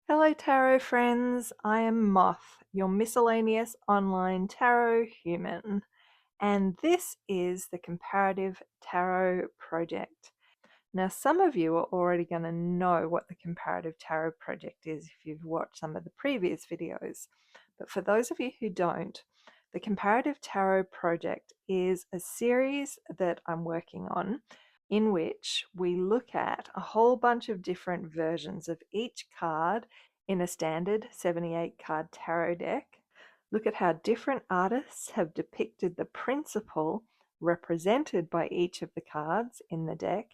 Hello, tarot friends. I am Moth, your miscellaneous online tarot human, and this is the Comparative Tarot Project. Now, some of you are already going to know what the Comparative Tarot Project is if you've watched some of the previous videos. But for those of you who don't, the Comparative Tarot Project is a series that I'm working on in which we look at a whole bunch of different versions of each card in a standard 78 card tarot deck, look at how different artists have depicted the principle represented by each of the cards in the deck,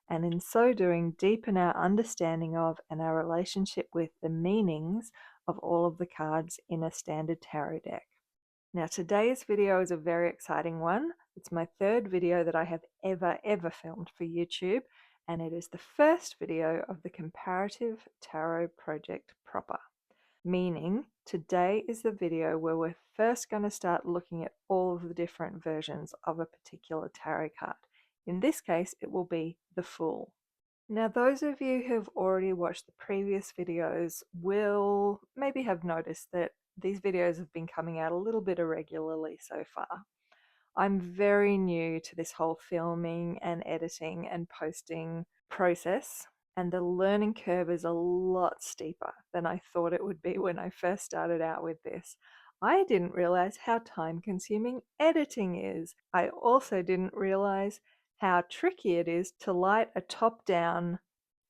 and in so doing deepen our understanding of and our relationship with the meanings of all of the cards in a standard tarot deck. Now today's video is a very exciting one. It's my third video that I have ever filmed for YouTube, and it is the first video of the Comparative Tarot Project proper. Meaning today is the video where we're first going to start looking at all of the different versions of a particular tarot card. In this case, it will be the Fool. Now, those of you who have already watched the previous videos will maybe have noticed that these videos have been coming out a little bit irregularly so far. I'm very new to this whole filming and editing and posting process, and the learning curve is a lot steeper than I thought it would be when I first started out with this. I didn't realize how time consuming editing is. I also didn't realize how tricky it is to light a top down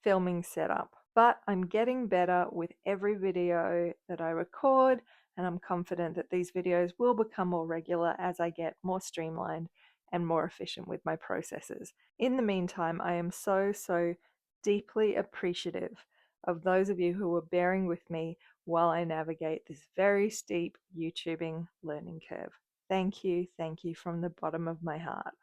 filming setup. But I'm getting better with every video that I record, and I'm confident that these videos will become more regular as I get more streamlined and more efficient with my processes. In the meantime, I am so deeply appreciative of those of you who are bearing with me while I navigate this very steep YouTubing learning curve. Thank you from the bottom of my heart.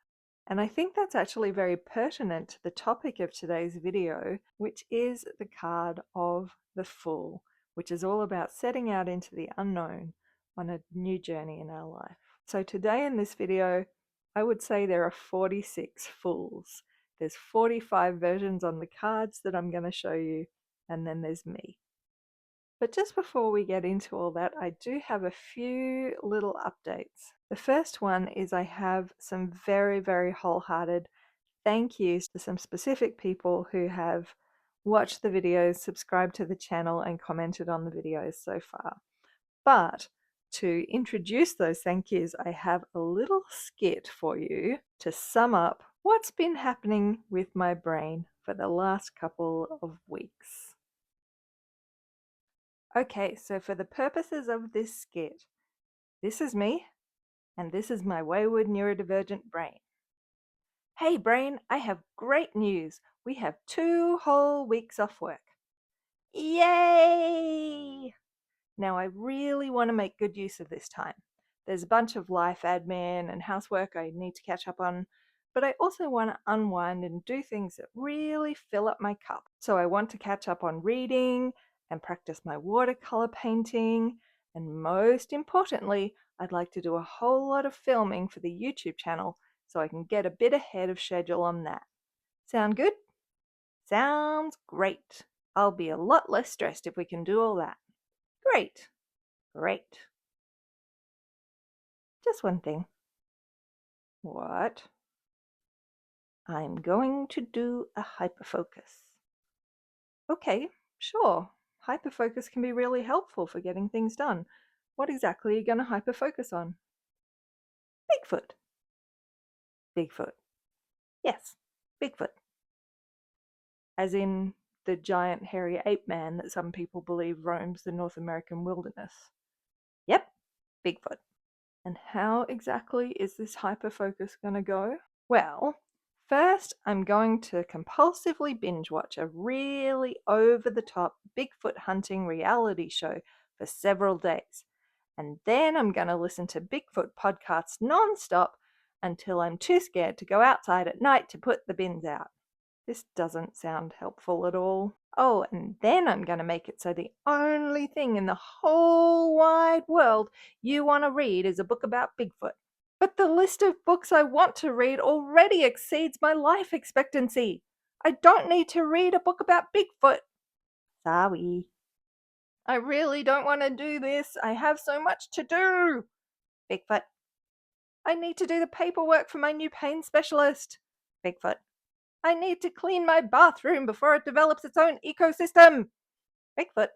And I think that's actually very pertinent to the topic of today's video, which is the card of the Fool, which is all about setting out into the unknown on a new journey in our life. So today in this video, I would say there are 46 Fools. There's 45 versions on the cards that I'm going to show you, and then there's me. But just before we get into all that, I do have a few little updates. The first one is I have some very wholehearted thank yous to some specific people who have watched the videos, subscribed to the channel, and commented on the videos so far. But to introduce those thank yous, I have a little skit for you to sum up what's been happening with my brain for the last couple of weeks. Okay, so for the purposes of this skit, this is me, and this is my wayward neurodivergent brain. Hey brain, I have great news. We have 2 whole weeks off work. Yay! Now I really want to make good use of this time. There's a bunch of life admin and housework I need to catch up on, but I also want to unwind and do things that really fill up my cup. So I want to catch up on reading and practice my watercolor painting, and most importantly, I'd like to do a whole lot of filming for the YouTube channel so I can get a bit ahead of schedule on that. Sound good? Sounds great. I'll be a lot less stressed if we can do all that. Great. Just one thing. What? I'm going to do a hyperfocus. Okay, sure. Hyperfocus can be really helpful for getting things done. What exactly are you going to hyperfocus on? Bigfoot. Bigfoot. Yes, Bigfoot. As in the giant hairy ape man that some people believe roams the North American wilderness. Yep, Bigfoot. And how exactly is this hyperfocus going to go? Well, first I'm going to compulsively binge watch a really over-the-top Bigfoot hunting reality show for several days. And then I'm going to listen to Bigfoot podcasts non-stop until I'm too scared to go outside at night to put the bins out. This doesn't sound helpful at all. Oh, and then I'm going to make it so the only thing in the whole wide world you want to read is a book about Bigfoot. But the list of books I want to read already exceeds my life expectancy. I don't need to read a book about Bigfoot. Sorry. I really don't want to do this. I have so much to do. Bigfoot. I need to do the paperwork for my new pain specialist. Bigfoot. I need to clean my bathroom before it develops its own ecosystem. Bigfoot.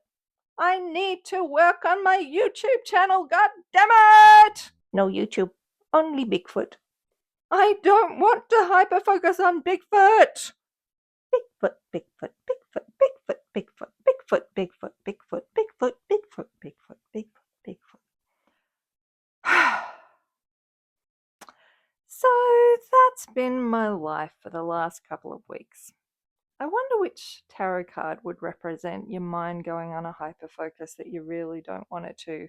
I need to work on my YouTube channel, god damn it! No YouTube, only Bigfoot. I don't want to hyperfocus on Bigfoot! Bigfoot, Bigfoot, Bigfoot, Bigfoot, Bigfoot, Bigfoot, Bigfoot, Bigfoot, Bigfoot, Bigfoot, Bigfoot, Bigfoot, Bigfoot. So that's been my life for the last couple of weeks. I wonder which tarot card would represent your mind going on a hyperfocus that you really don't want it to.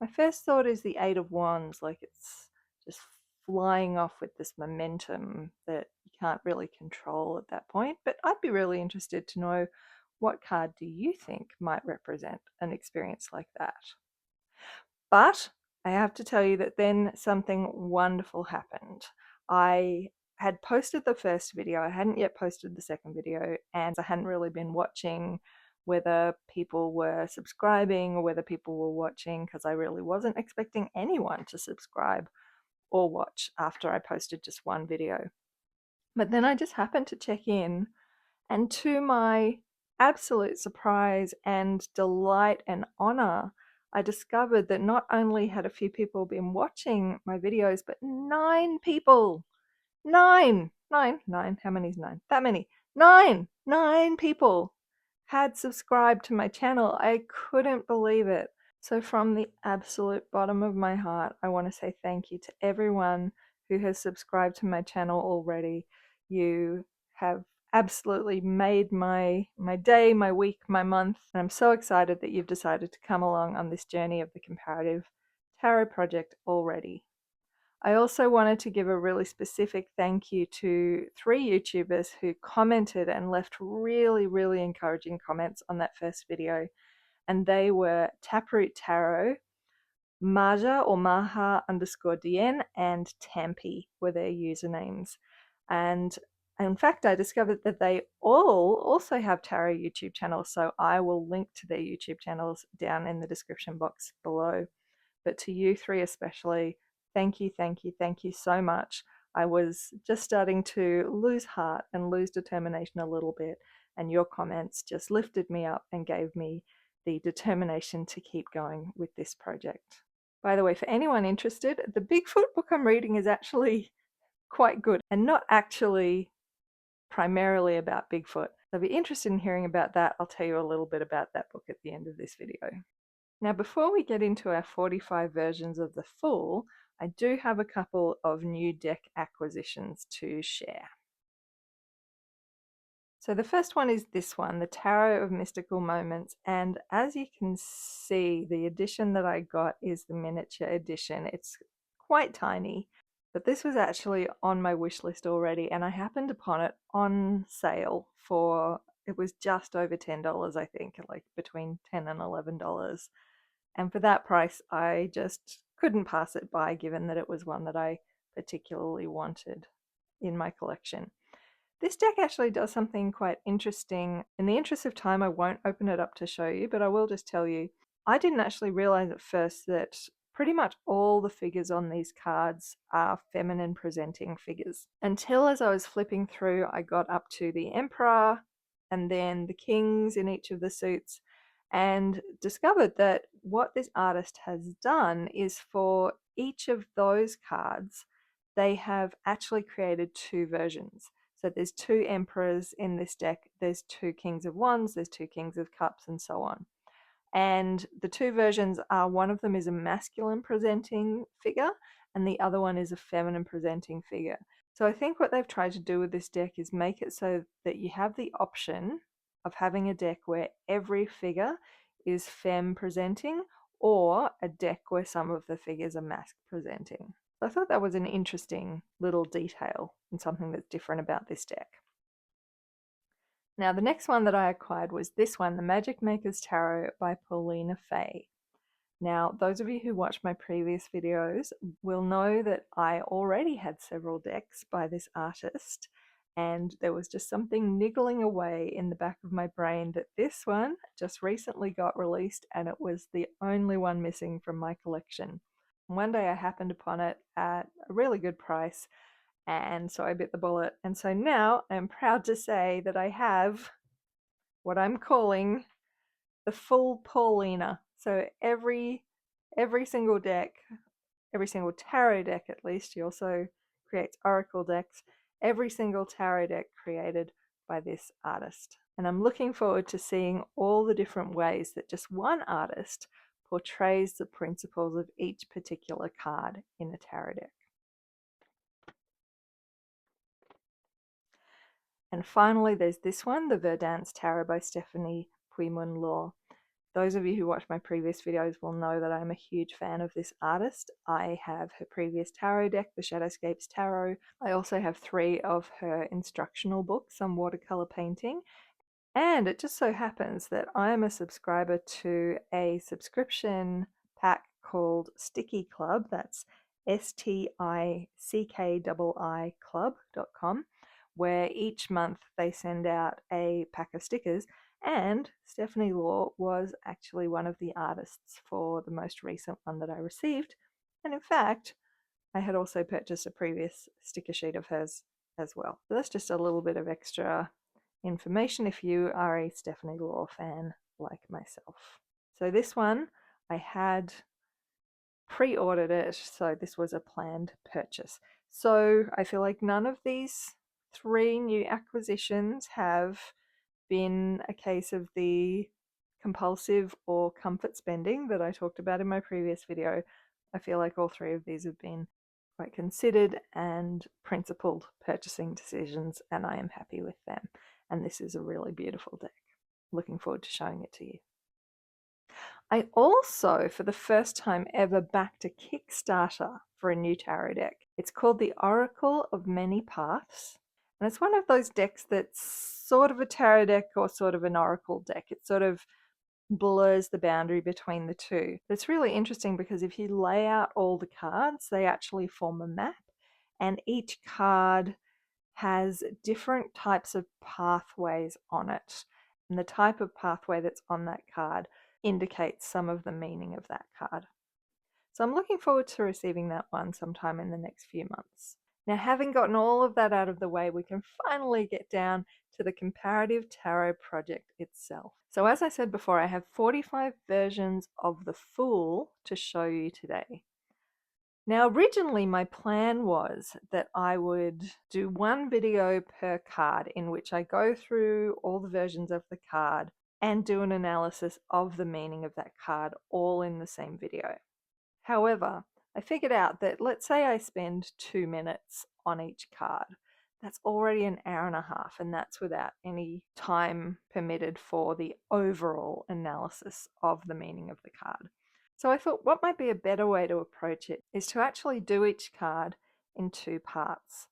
My first thought is the Eight of Wands, like it's just flying off with this momentum that you can't really control at that point. But I'd be really interested to know, what card do you think might represent an experience like that? But I have to tell you that then something wonderful happened. I had posted the first video, I hadn't yet posted the second video, and I hadn't really been watching whether people were subscribing or whether people were watching, because I really wasn't expecting anyone to subscribe or watch after I posted just one video. But then I just happened to check in, and to my absolute surprise and delight and honor, I discovered that not only had a few people been watching my videos, but 9 people. Nine. How many is 9? That many. 9 people had subscribed to my channel. I couldn't believe it. So from the absolute bottom of my heart, I want to say thank you to everyone who has subscribed to my channel already. You have absolutely made my day, my week, my month, and I'm so excited that you've decided to come along on this journey of the Comparative Tarot Project already. I also wanted to give a really specific thank you to 3 YouTubers who commented and left really, really encouraging comments on that first video, and they were Taproot Tarot, Maja or Maha_DN, and Tampi were their usernames. And in fact, I discovered that they all also have tarot YouTube channels, so I will link to their YouTube channels down in the description box below. But to you 3 especially, thank you, thank you, thank you so much. I was just starting to lose heart and lose determination a little bit, and your comments just lifted me up and gave me the determination to keep going with this project. By the way, for anyone interested, the Bigfoot book I'm reading is actually quite good and not actually primarily about Bigfoot. So if you're interested in hearing about that, I'll tell you a little bit about that book at the end of this video. Now, before we get into our 45 versions of the Fool, I do have a couple of new deck acquisitions to share. So the first one is this one, the Tarot of Mystical Moments, and as you can see, the edition that I got is the miniature edition. It's quite tiny, but this was actually on my wish list already, and I happened upon it on sale for, it was just over $10, I think, like between $10 and $11. And for that price, I just couldn't pass it by, given that it was one that I particularly wanted in my collection. This deck actually does something quite interesting. In the interest of time, I won't open it up to show you, but I will just tell you, I didn't actually realize at first that pretty much all the figures on these cards are feminine presenting figures. Until as I was flipping through, I got up to the Emperor and then the kings in each of the suits, and discovered that what this artist has done is for each of those cards, they have actually created 2 versions. So there's 2 emperors in this deck, there's 2 kings of wands, there's 2 kings of cups, and so on. And the 2 versions are, one of them is a masculine presenting figure and the other one is a feminine presenting figure. So I think what they've tried to do with this deck is make it so that you have the option of having a deck where every figure is femme presenting, or a deck where some of the figures are masc presenting. So I thought that was an interesting little detail and something that's different about this deck. Now the next one that I acquired was this one, the Magic Maker's Tarot by Paulina Fay. Now, those of you who watched my previous videos will know that I already had several decks by this artist, and there was just something niggling away in the back of my brain that this one just recently got released and it was the only one missing from my collection. One day I happened upon it at a really good price, and so I bit the bullet. And so now I'm proud to say that I have what I'm calling the full Paulina. So every single deck, every single tarot deck at least, he also creates oracle decks, every single tarot deck created by this artist. And I'm looking forward to seeing all the different ways that just one artist portrays the principles of each particular card in a tarot deck. And finally, there's this one, the Verdance Tarot by Stephanie Puimun-Law. Those of you who watched my previous videos will know that I'm a huge fan of this artist. I have her previous tarot deck, the Shadowscapes Tarot. I also have 3 of her instructional books on watercolor painting. And it just so happens that I'm a subscriber to a subscription pack called Sticky Club. That's STICKII club.com, where each month they send out a pack of stickers. And Stephanie Law was actually one of the artists for the most recent one that I received. And in fact, I had also purchased a previous sticker sheet of hers as well. So that's just a little bit of extra information if you are a Stephanie Law fan like myself. So this one, I had pre-ordered it, so this was a planned purchase. So I feel like none of these 3 new acquisitions have been a case of the compulsive or comfort spending that I talked about in my previous video. I feel like all 3 of these have been quite considered and principled purchasing decisions, and I am happy with them. And this is a really beautiful deck. Looking forward to showing it to you. I also, for the first time ever, backed a Kickstarter for a new tarot deck. It's called the Oracle of Many Paths. And it's one of those decks that's sort of a tarot deck or sort of an oracle deck. It sort of blurs the boundary between the two. But it's really interesting because if you lay out all the cards, they actually form a map, and each card has different types of pathways on it. And the type of pathway that's on that card indicates some of the meaning of that card. So I'm looking forward to receiving that one sometime in the next few months. Now, having gotten all of that out of the way, we can finally get down to the Comparative Tarot Project itself. So as I said before, I have 45 versions of the Fool to show you today. Now, originally my plan was that I would do one video per card in which I go through all the versions of the card and do an analysis of the meaning of that card all in the same video. However, I figured out that let's say I spend 2 minutes on each card. That's already an hour and a half, and that's without any time permitted for the overall analysis of the meaning of the card. So I thought what might be a better way to approach it is to actually do each card in 2 parts.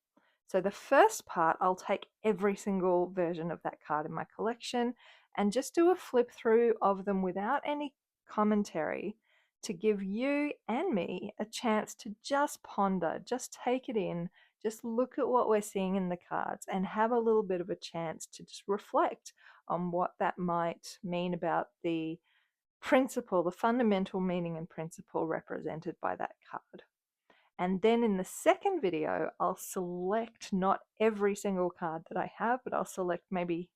So the first part, I'll take every single version of that card in my collection and just do a flip through of them without any commentary to give you and me a chance to just ponder, just take it in, just look at what we're seeing in the cards and have a little bit of a chance to just reflect on what that might mean about the principle, the fundamental meaning and principle represented by that card. And then in the second video, I'll select not every single card that I have, but I'll select maybe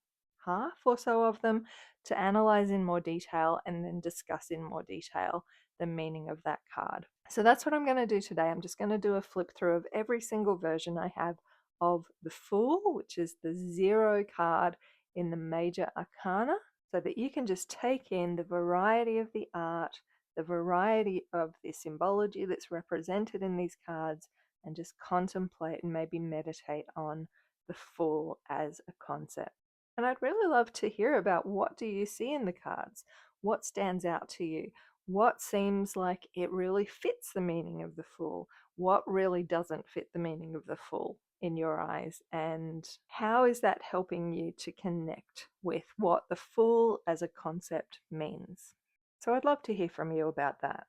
half or so of them to analyze in more detail and then discuss in more detail the meaning of that card. So that's what I'm going to do today. I'm just going to do a flip through of every single version I have of the Fool, which is the 0 card in the Major Arcana, so that you can just take in the variety of the art, the variety of the symbology that's represented in these cards, and just contemplate and maybe meditate on the Fool as a concept. And I'd really love to hear about what do you see in the cards? What stands out to you? What seems like it really fits the meaning of the Fool? What really doesn't fit the meaning of the Fool in your eyes? And how is that helping you to connect with what the Fool as a concept means? So I'd love to hear from you about that.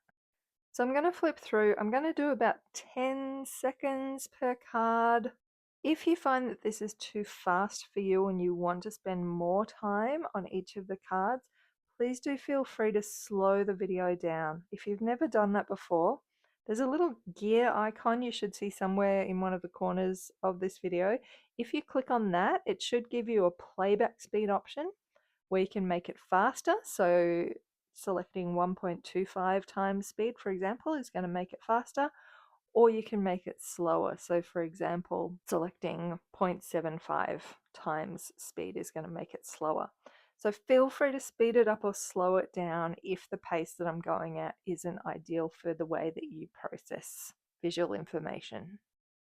So I'm going to flip through. I'm going to do about 10 seconds per card. If you find that this is too fast for you and you want to spend more time on each of the cards, please do feel free to slow the video down. If you've never done that before, there's a little gear icon you should see somewhere in one of the corners of this video. If you click on that, it should give you a playback speed option where you can make it faster. So selecting 1.25 times speed, for example, is going to make it faster, or you can make it slower. So for example, selecting 0.75 times speed is going to make it slower. So feel free to speed it up or slow it down if the pace that I'm going at isn't ideal for the way that you process visual information.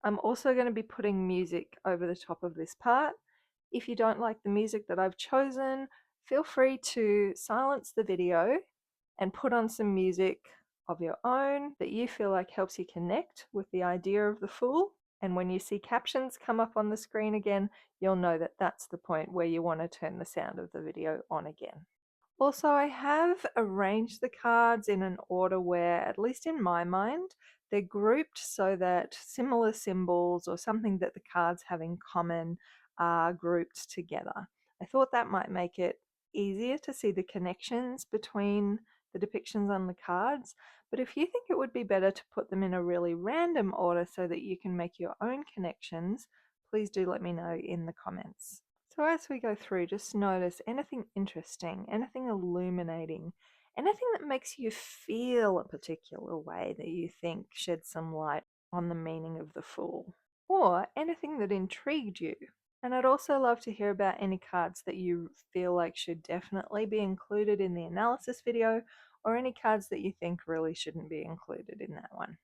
I'm also going to be putting music over the top of this part. If you don't like the music that I've chosen, feel free to silence the video and put on some music of your own that you feel like helps you connect with the idea of the fool. And when you see captions come up on the screen again, you'll know that that's the point where you want to turn the sound of the video on again. Also, I have arranged the cards in an order where, at least in my mind, they're grouped so that similar symbols or something that the cards have in common are grouped together. I thought that might make it easier to see the connections between the depictions on the cards, but if you think it would be better to put them in a really random order so that you can make your own connections, please do let me know in the comments. So as we go through, just notice anything interesting, anything illuminating, anything that makes you feel a particular way that you think sheds some light on the meaning of the Fool, or anything that intrigued you. And I'd also love to hear about any cards that you feel like should definitely be included in the analysis video, or any cards that you think really shouldn't be included in that one.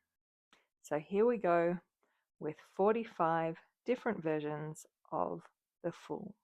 So here we go with 45 different versions of the Fool.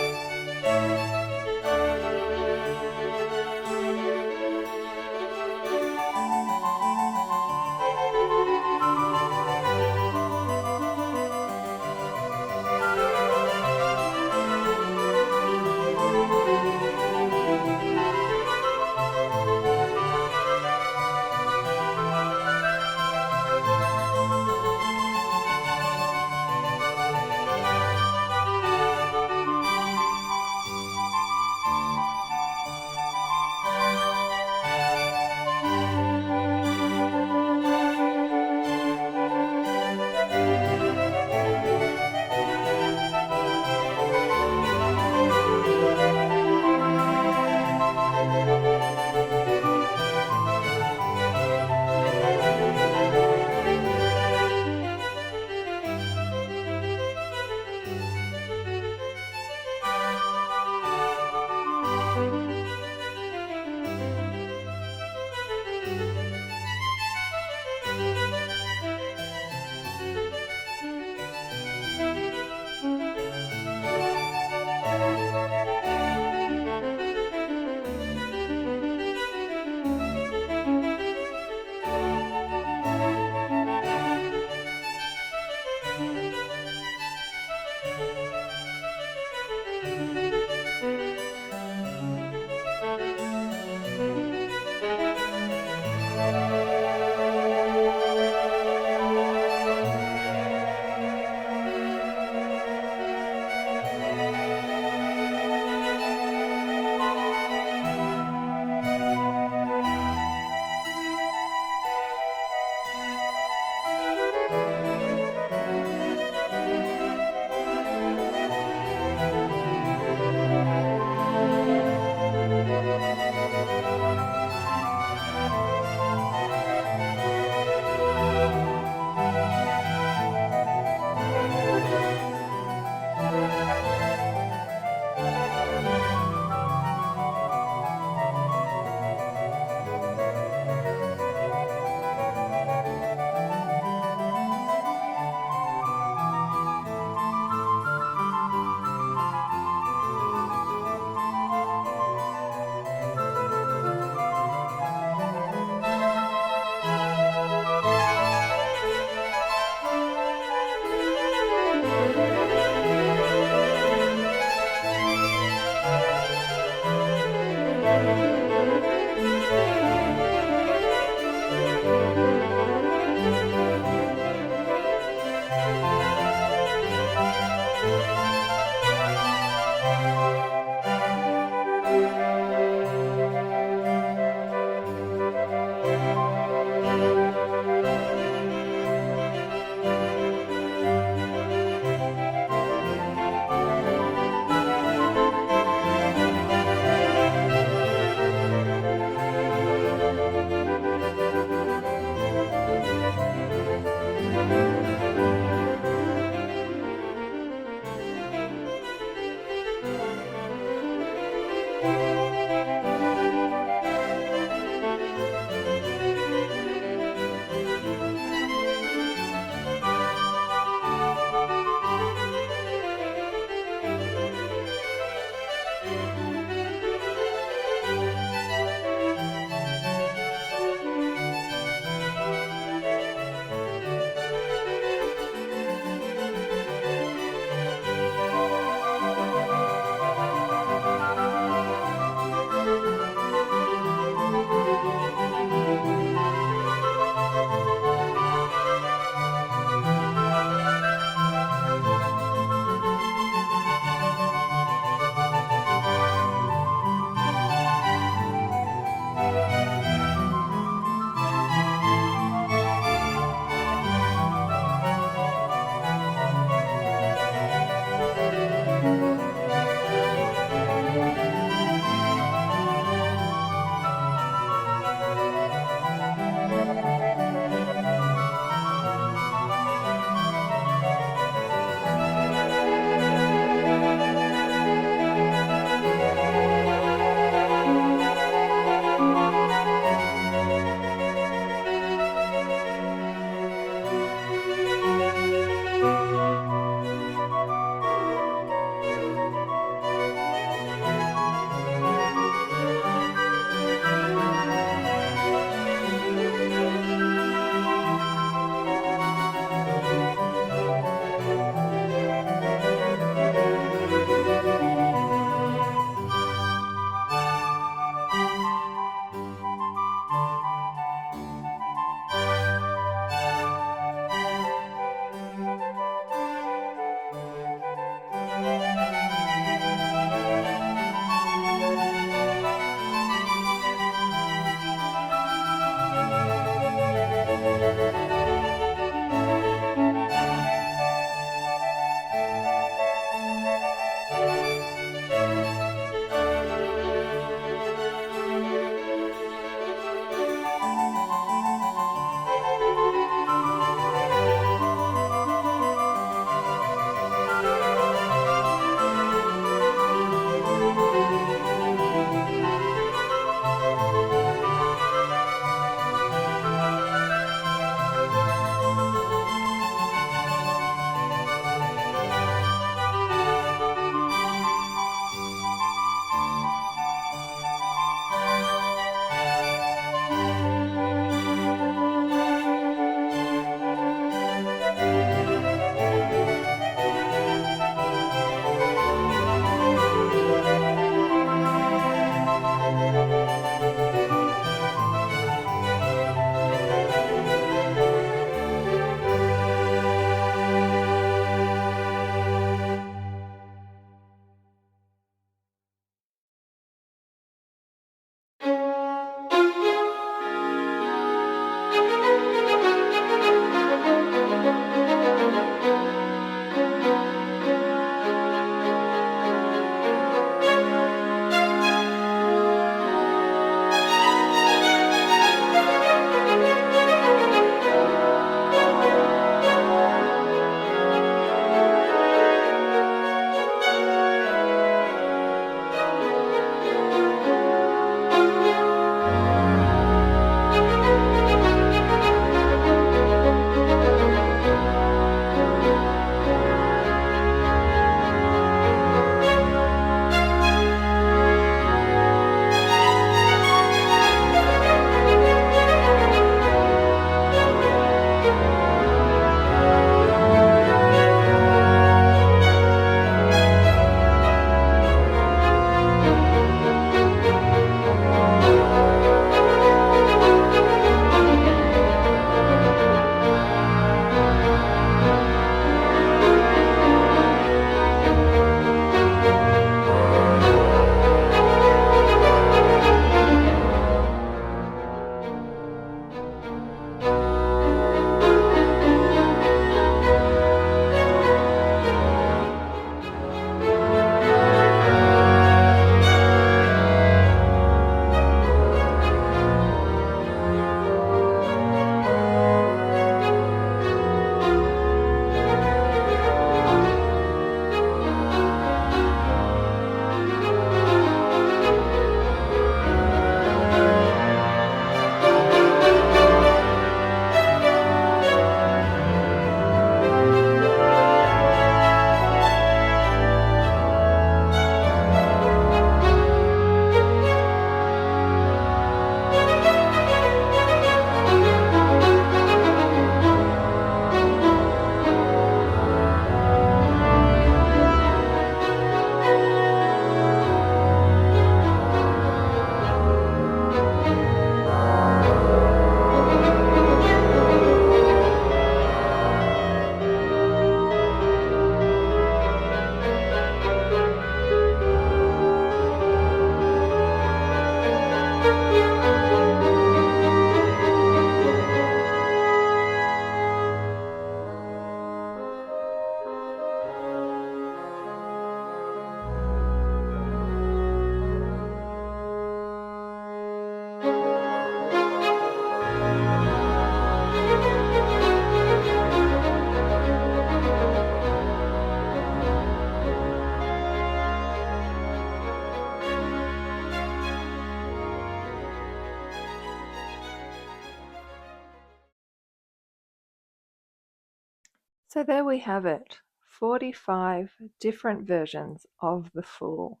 So there we have it, 45 different versions of the Fool.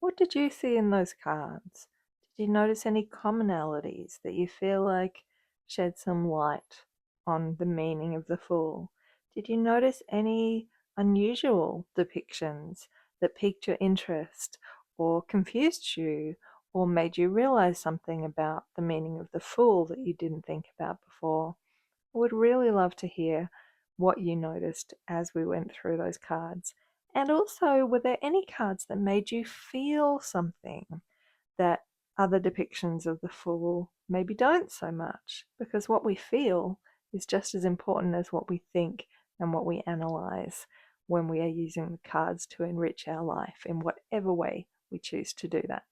What did you see in those cards? Did you notice any commonalities that you feel like shed some light on the meaning of the Fool? Did you notice any unusual depictions that piqued your interest or confused you or made you realize something about the meaning of the Fool that you didn't think about before? I would really love to hear what you noticed as we went through those cards. And also, were there any cards that made you feel something that other depictions of the Fool maybe don't so much? Because what we feel is just as important as what we think and what we analyze when we are using the cards to enrich our life in whatever way we choose to do that.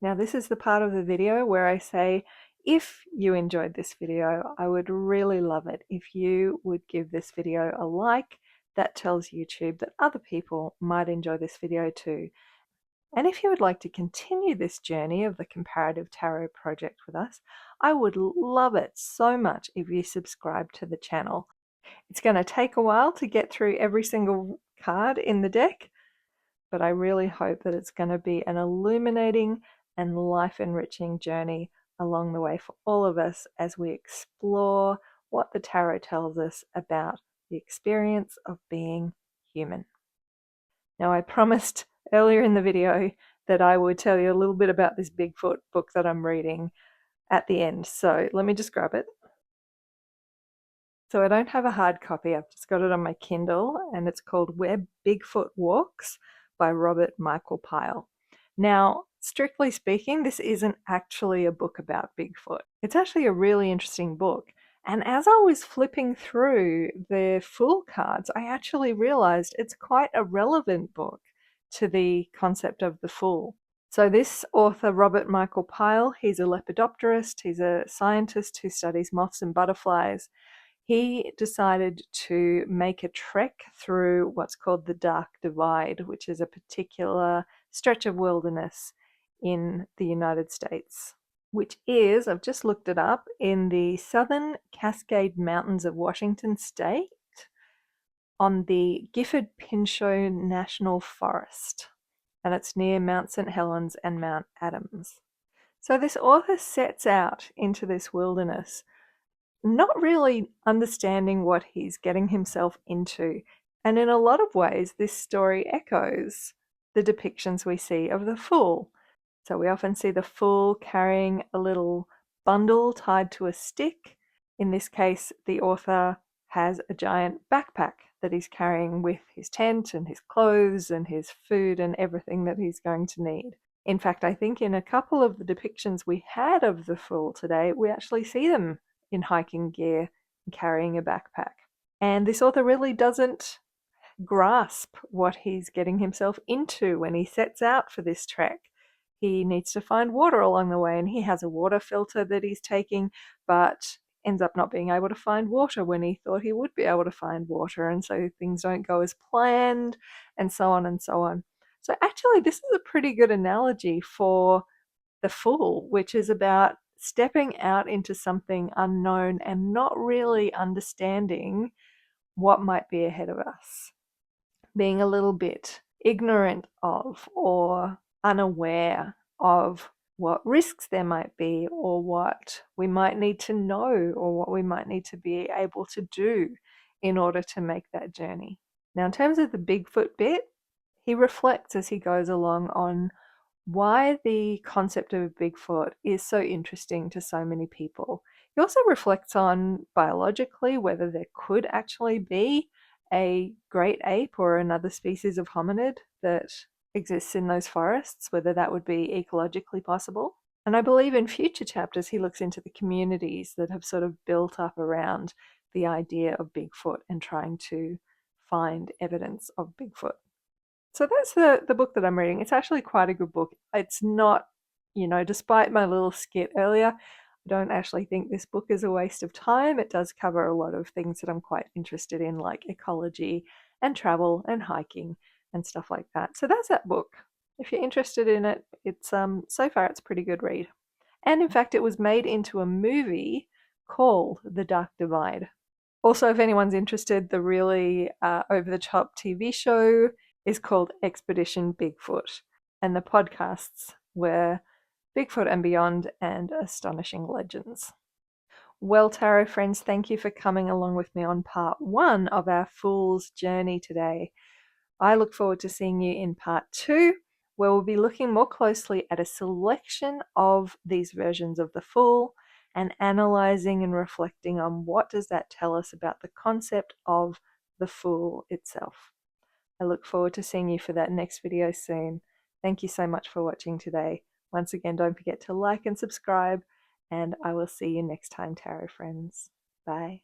Now, this is the part of the video where I say, if you enjoyed this video, I would really love it if you would give this video a like. That tells YouTube that other people might enjoy this video too. And if you would like to continue this journey of the Comparative Tarot Project with us, I would love it so much if you subscribe to the channel. It's going to take a while to get through every single card in the deck, but I really hope that it's going to be an illuminating and life-enriching journey along the way for all of us as we explore what the tarot tells us about the experience of being human. Now, I promised earlier in the video that I would tell you a little bit about this Bigfoot book that I'm reading at the end, so let me just grab it. So I don't have a hard copy, I've just got it on my Kindle, and it's called Where Bigfoot Walks by Robert Michael Pyle. Now, strictly speaking, this isn't actually a book about Bigfoot. It's actually a really interesting book. And as I was flipping through the Fool cards, I actually realized it's quite a relevant book to the concept of the Fool. So this author, Robert Michael Pyle, he's a lepidopterist, he's a scientist who studies moths and butterflies. He decided to make a trek through what's called the Dark Divide, which is a particular stretch of wilderness in the United States, which is, I've just looked it up, in the southern Cascade Mountains of Washington State on the Gifford-Pinchot National Forest, and it's near Mount St. Helens and Mount Adams. So this author sets out into this wilderness not really understanding what he's getting himself into. And in a lot of ways, this story echoes the depictions we see of the Fool. So we often see the Fool carrying a little bundle tied to a stick. In this case, the author has a giant backpack that he's carrying with his tent and his clothes and his food and everything that he's going to need. In fact, I think in a couple of the depictions we had of the Fool today, we actually see them in hiking gear and carrying a backpack. And this author really doesn't grasp what he's getting himself into when he sets out for this trek. He needs to find water along the way, and he has a water filter that he's taking, but ends up not being able to find water when he thought he would be able to find water, and so things don't go as planned, and so on and so on. So actually, this is a pretty good analogy for the Fool, which is about stepping out into something unknown and not really understanding what might be ahead of us, being a little bit ignorant of or unaware of what risks there might be or what we might need to know or what we might need to be able to do in order to make that journey. Now, in terms of the Bigfoot bit, he reflects as he goes along on why the concept of Bigfoot is so interesting to so many people. He also reflects on biologically whether there could actually be a great ape or another species of hominid that exists in those forests, whether that would be ecologically possible. And I believe in future chapters he looks into the communities that have sort of built up around the idea of Bigfoot and trying to find evidence of Bigfoot. So that's the book that I'm reading. It's actually quite a good book. It's not, despite my little skit earlier, I don't actually think this book is a waste of time. It does cover a lot of things that I'm quite interested in, like ecology and travel and hiking and stuff like that. So that's that book. If you're interested in it, it's so far it's a pretty good read. And in fact, it was made into a movie called The Dark Divide. Also, if anyone's interested, the really over-the-top TV show is called Expedition Bigfoot, and the podcasts were Bigfoot and Beyond and Astonishing Legends. Well, tarot friends, thank you for coming along with me on part 1 of our Fool's Journey today. I look forward to seeing you in part 2, where we'll be looking more closely at a selection of these versions of the Fool and analysing and reflecting on what does that tell us about the concept of the Fool itself. I look forward to seeing you for that next video soon. Thank you so much for watching today. Once again, don't forget to like and subscribe, and I will see you next time, tarot friends. Bye.